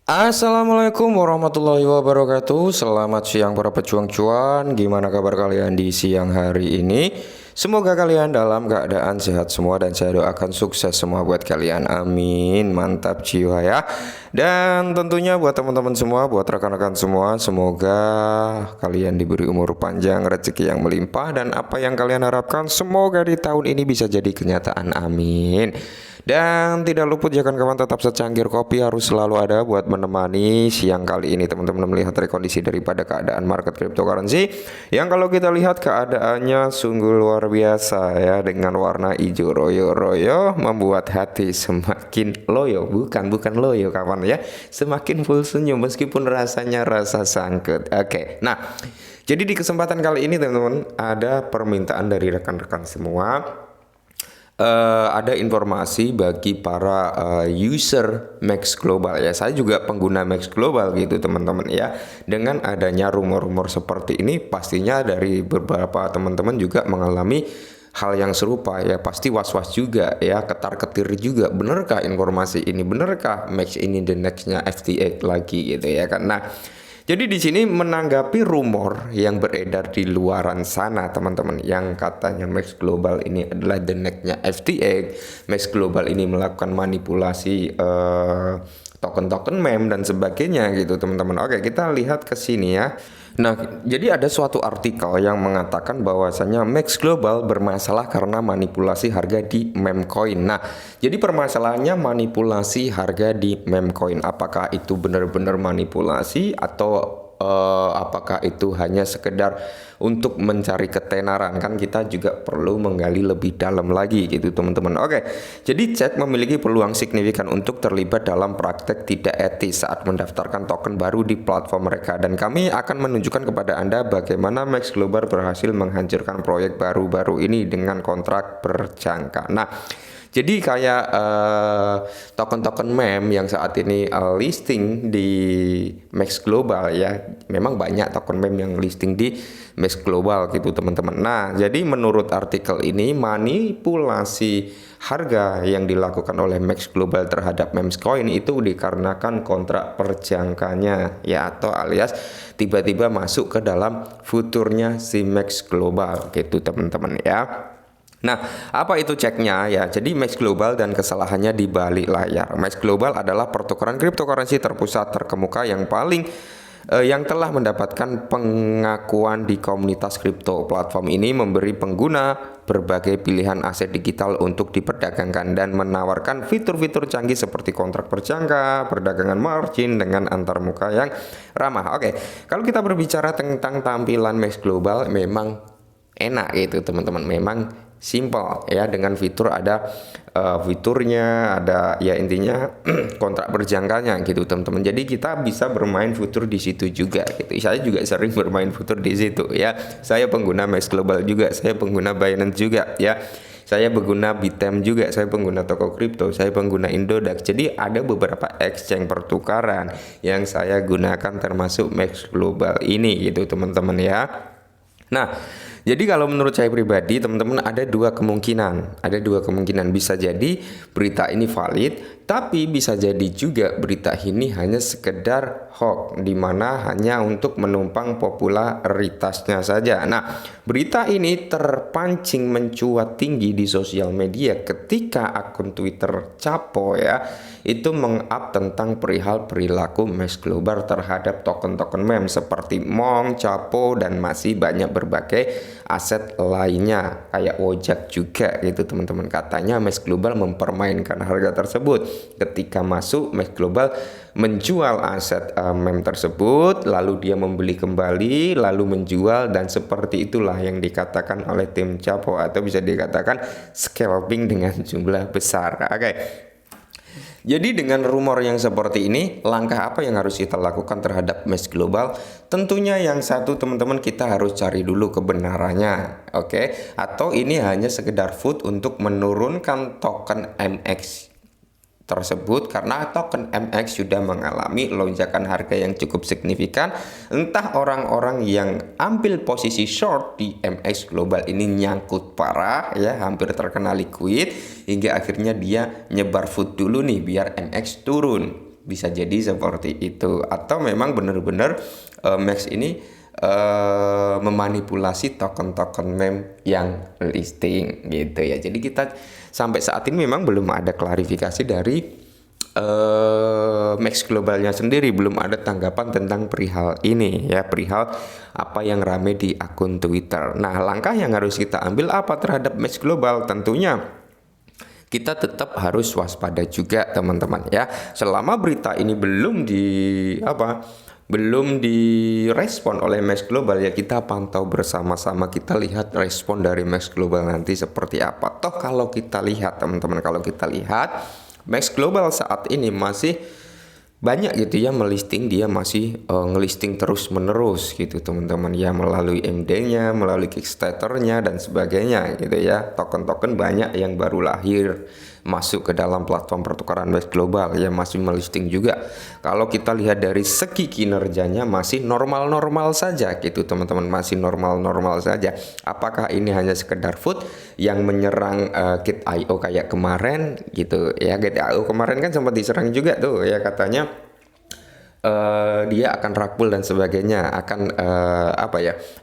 Assalamualaikum warahmatullahi wabarakatuh. Selamat siang para pejuang cuan. Gimana kabar kalian di siang hari ini? Semoga kalian dalam keadaan sehat semua dan saya doakan sukses semua buat kalian. Amin. Mantap jiwa ya. Dan tentunya buat teman-teman semua, buat rekan-rekan semua, semoga kalian diberi umur panjang, rezeki yang melimpah, dan apa yang kalian harapkan semoga di tahun ini bisa jadi kenyataan. Amin. Dan tidak luput jangan kawan tetap secangkir kopi harus selalu ada buat menemani siang kali ini teman-teman melihat rekondisi daripada keadaan market cryptocurrency yang kalau kita lihat keadaannya sungguh luar biasa ya, dengan warna hijau royo-royo membuat hati semakin loyo, bukan loyo kawan ya, semakin full senyum meskipun rasanya rasa sangkut. Oke, nah jadi di kesempatan kali ini teman-teman ada permintaan dari rekan-rekan semua. Ada informasi bagi para user Max Global ya. Saya juga pengguna Max Global gitu teman-teman ya. Dengan adanya rumor-rumor seperti ini pastinya dari beberapa teman-teman juga mengalami hal yang serupa ya, pasti was-was juga ya, ketar-ketir juga. Benarkah informasi ini? Benarkah Max ini the nextnya FTX lagi gitu ya kan? Nah, jadi di sini menanggapi rumor yang beredar di luaran sana teman-teman, yang katanya Max Global ini adalah the next-nya FTX, Max Global ini melakukan manipulasi token-token meme dan sebagainya gitu teman-teman. Oke, kita lihat ke sini ya. Nah, jadi ada suatu artikel yang mengatakan bahwasanya Max Global bermasalah karena manipulasi harga di meme coin. Nah, jadi permasalahannya manipulasi harga di meme coin. Apakah itu benar-benar manipulasi atau apakah itu hanya sekedar untuk mencari ketenaran? Kan kita juga perlu menggali lebih dalam lagi gitu teman-teman. Oke, jadi chat memiliki peluang signifikan untuk terlibat dalam praktek tidak etis saat mendaftarkan token baru di platform mereka, dan kami akan menunjukkan kepada Anda bagaimana Max Global berhasil menghancurkan proyek baru-baru ini dengan kontrak berjangka. Nah, jadi kayak token-token meme yang saat ini listing di Max Global ya, memang banyak token meme yang listing di Max Global gitu teman-teman. Nah, jadi menurut artikel ini manipulasi harga yang dilakukan oleh Max Global terhadap meme coin itu dikarenakan kontrak perjangkanya ya, atau alias tiba-tiba masuk ke dalam futurnya si Max Global gitu teman-teman ya. Nah, apa itu ceknya ya? Jadi Max Global dan kesalahannya di balik layar. Max Global adalah pertukaran cryptocurrency terpusat terkemuka yang yang telah mendapatkan pengakuan di komunitas kripto. Platform ini memberi pengguna berbagai pilihan aset digital untuk diperdagangkan dan menawarkan fitur-fitur canggih seperti kontrak berjangka, perdagangan margin dengan antarmuka yang ramah. Oke, kalau kita berbicara tentang tampilan Max Global memang enak gitu teman-teman, memang simple ya, dengan fitur ada fiturnya, ada ya intinya kontrak berjangkanya gitu teman-teman. Jadi kita bisa bermain fitur di situ juga gitu. Saya juga sering bermain fitur di situ ya. Saya pengguna Max Global juga, saya pengguna Binance juga ya. Saya pengguna Bitem juga, saya pengguna toko kripto, saya pengguna Indodax. Jadi ada beberapa exchange pertukaran yang saya gunakan termasuk Max Global ini gitu teman-teman ya. Nah, jadi kalau menurut saya pribadi teman-teman ada dua kemungkinan. Ada dua kemungkinan, bisa jadi berita ini valid, tapi bisa jadi juga berita ini hanya sekedar hoax, dimana hanya untuk menumpang popularitasnya saja. Nah, berita ini terpancing mencuat tinggi di sosial media ketika akun Twitter Capo ya itu meng-up tentang perihal perilaku Max Global terhadap token-token meme seperti Monk, Capo, dan masih banyak berbagai aset lainnya kayak Wojak juga gitu teman-teman. Katanya Max Global mempermainkan harga tersebut. Ketika masuk, Max Global menjual aset meme tersebut, lalu dia membeli kembali, lalu menjual, dan seperti itulah yang dikatakan oleh tim Capo, atau bisa dikatakan scalping dengan jumlah besar. Oke. Jadi dengan rumor yang seperti ini, langkah apa yang harus kita lakukan terhadap Max Global? Tentunya yang satu teman-teman, kita harus cari dulu kebenarannya, oke? Atau ini hanya sekedar food untuk menurunkan token MX tersebut, karena token MX sudah mengalami lonjakan harga yang cukup signifikan. Entah orang-orang yang ambil posisi short di MX Global ini nyangkut parah ya, hampir terkena liquid hingga akhirnya dia nyebar food dulu nih biar MX turun. bisa jadi seperti itu. Atau memang benar-benar Max ini memanipulasi token-token meme yang listing gitu ya. Jadi kita sampai saat ini memang belum ada klarifikasi dari Max Globalnya sendiri, belum ada tanggapan tentang perihal ini ya, perihal apa yang rame di akun Twitter. Nah, langkah yang harus kita ambil apa terhadap Max Global? Tentunya kita tetap harus waspada juga teman-teman ya. Selama berita ini belum direspon oleh Max Global ya, kita pantau bersama-sama, kita lihat respon dari Max Global nanti seperti apa. Toh kalau kita lihat teman-teman, Max Global saat ini masih banyak gitu ya melisting, dia masih ngelisting terus menerus gitu teman-teman ya, melalui MD-nya, melalui Kickstarter-nya dan sebagainya gitu ya. Token-token banyak yang baru lahir masuk ke dalam platform pertukaran Max Global ya, masih melisting juga. Kalau kita lihat dari segi kinerjanya masih normal-normal saja gitu teman-teman, masih normal-normal saja. Apakah ini hanya sekedar food yang menyerang Gate.io kayak kemarin gitu ya? Gate.io kemarin kan sempat diserang juga tuh ya, katanya dia akan rakpul dan sebagainya, akan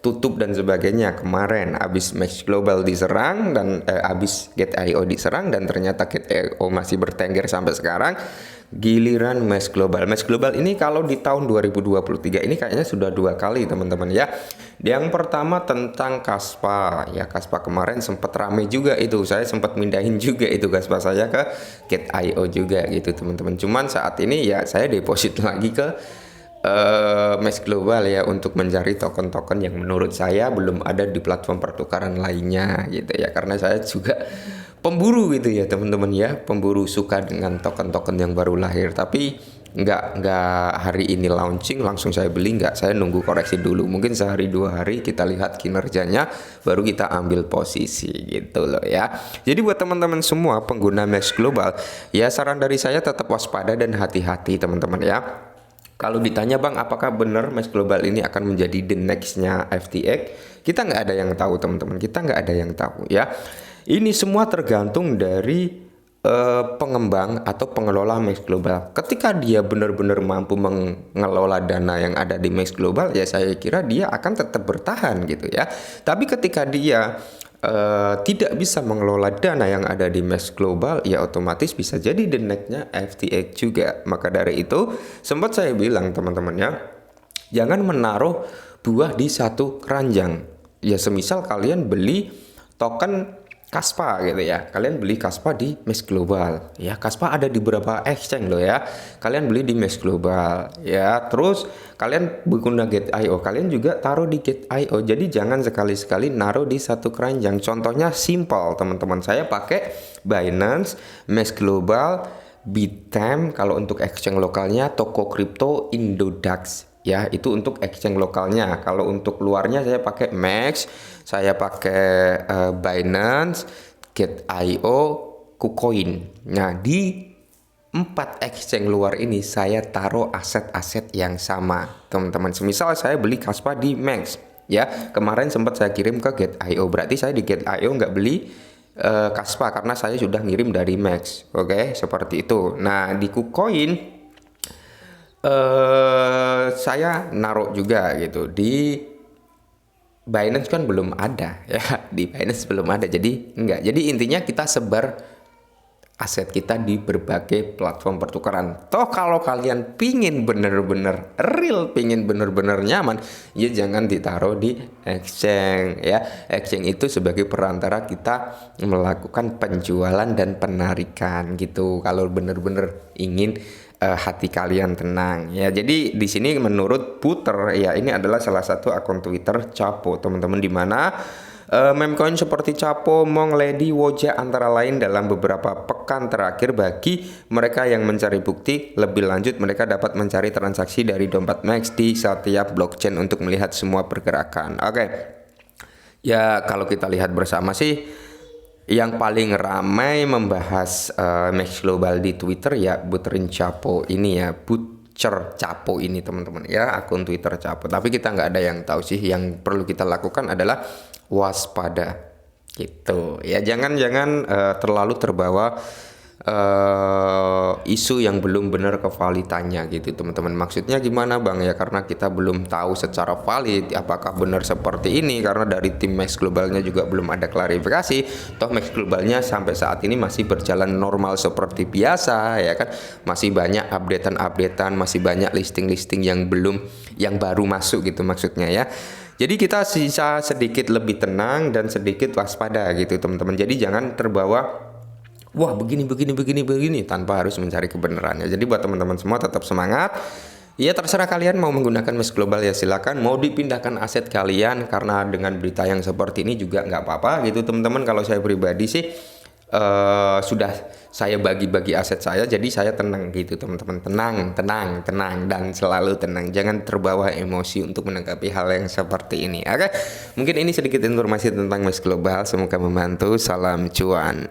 tutup dan sebagainya kemarin. Abis Max Global diserang dan abis Gate.io diserang dan ternyata Gate.io masih bertengger sampai sekarang. Giliran Max Global ini kalau di tahun 2023 ini kayaknya sudah 2 kali teman-teman ya. Yang pertama tentang Kaspa ya, Kaspa kemarin sempat rame juga itu, saya sempat mindahin juga itu Kaspa saya ke Gate.io juga gitu teman-teman. Cuman saat ini ya saya deposit lagi ke Max Global ya, untuk mencari token-token yang menurut saya belum ada di platform pertukaran lainnya gitu ya, karena saya juga pemburu gitu ya teman-teman ya, pemburu suka dengan token-token yang baru lahir. Tapi nggak hari ini launching langsung saya beli, nggak, saya nunggu koreksi dulu, mungkin sehari 2 hari kita lihat kinerjanya baru kita ambil posisi gitu loh ya. Jadi buat teman-teman semua pengguna Max Global ya, saran dari saya tetap waspada dan hati-hati teman-teman ya. Kalau ditanya bang, apakah benar Max Global ini akan menjadi the next-nya FTX? Kita nggak ada yang tahu teman-teman, kita nggak ada yang tahu ya. Ini semua tergantung dari pengembang atau pengelola Max Global. Ketika dia benar-benar mampu mengelola dana yang ada di Max Global, ya saya kira dia akan tetap bertahan gitu ya. Tapi ketika dia tidak bisa mengelola dana yang ada di Max Global, ya otomatis bisa jadi the next-nya FTX juga. Maka dari itu sempat saya bilang teman-teman ya, jangan menaruh buah di satu keranjang. Ya semisal kalian beli token Kaspa gitu ya, kalian beli Kaspa di Max Global ya, Kaspa ada di beberapa exchange loh ya, kalian beli di Max Global ya, terus kalian pengguna Gate.io, kalian juga taruh di Gate.io. Jadi jangan sekali-sekali naruh di satu keranjang. Contohnya simple teman-teman, saya pakai Binance, Max Global, Bitstamp kalau untuk exchange lokalnya, Toko Kripto, Indodax ya, itu untuk exchange lokalnya. Kalau untuk luarnya saya pakai Max, saya pakai Binance, Gate.io, KuCoin. Nah di 4 exchange luar ini saya taruh aset-aset yang sama teman-teman. Semisal saya beli Kaspa di Max ya, kemarin sempat saya kirim ke Gate.io, berarti saya di Gate.io nggak beli Kaspa karena saya sudah ngirim dari Max. Oke, seperti itu. Nah di KuCoin saya naruh juga gitu. Di Binance kan belum ada ya, di Binance belum ada, jadi enggak. Jadi intinya kita sebar aset kita di berbagai platform pertukaran. Toh kalau kalian pingin bener-bener real, pingin bener-bener nyaman, ya jangan ditaruh di exchange ya. Exchange itu sebagai perantara kita melakukan penjualan dan penarikan gitu. Kalau bener-bener ingin hati kalian tenang ya. Jadi di sini menurut Puter ya, ini adalah salah satu akun Twitter Chapo teman-teman, di mana meme coin seperti Chapo, Monk, Lady, Woja antara lain dalam beberapa pekan terakhir. Bagi mereka yang mencari bukti lebih lanjut, mereka dapat mencari transaksi dari dompet Max di setiap blockchain untuk melihat semua pergerakan. Oke. Ya kalau kita lihat bersama sih, yang paling ramai membahas Max Global di Twitter ya Butcherin Chapo ini ya, Butcher Chapo ini teman-teman ya, akun Twitter Chapo. Tapi kita nggak ada yang tahu sih, yang perlu kita lakukan adalah waspada gitu ya, jangan terlalu terbawa isu yang belum benar kevalitannya gitu teman-teman. Maksudnya gimana Bang ya, karena kita belum tahu secara valid apakah benar seperti ini, karena dari tim Max Globalnya juga belum ada klarifikasi. Toh Max Globalnya sampai saat ini masih berjalan normal seperti biasa ya kan, masih banyak updatean, masih banyak listing yang baru masuk gitu maksudnya ya. Jadi kita sisa sedikit lebih tenang dan sedikit waspada gitu teman-teman. Jadi jangan terbawa wah begini tanpa harus mencari kebenarannya. Jadi buat teman-teman semua tetap semangat. Ya terserah kalian mau menggunakan Max Global ya silakan, mau dipindahkan aset kalian, karena dengan berita yang seperti ini juga nggak apa-apa gitu teman-teman. Kalau saya pribadi sih sudah saya bagi-bagi aset saya, jadi saya tenang gitu teman-teman. Tenang dan selalu tenang, jangan terbawa emosi untuk menanggapi hal yang seperti ini. Oke, mungkin ini sedikit informasi tentang Max Global, semoga membantu. Salam cuan.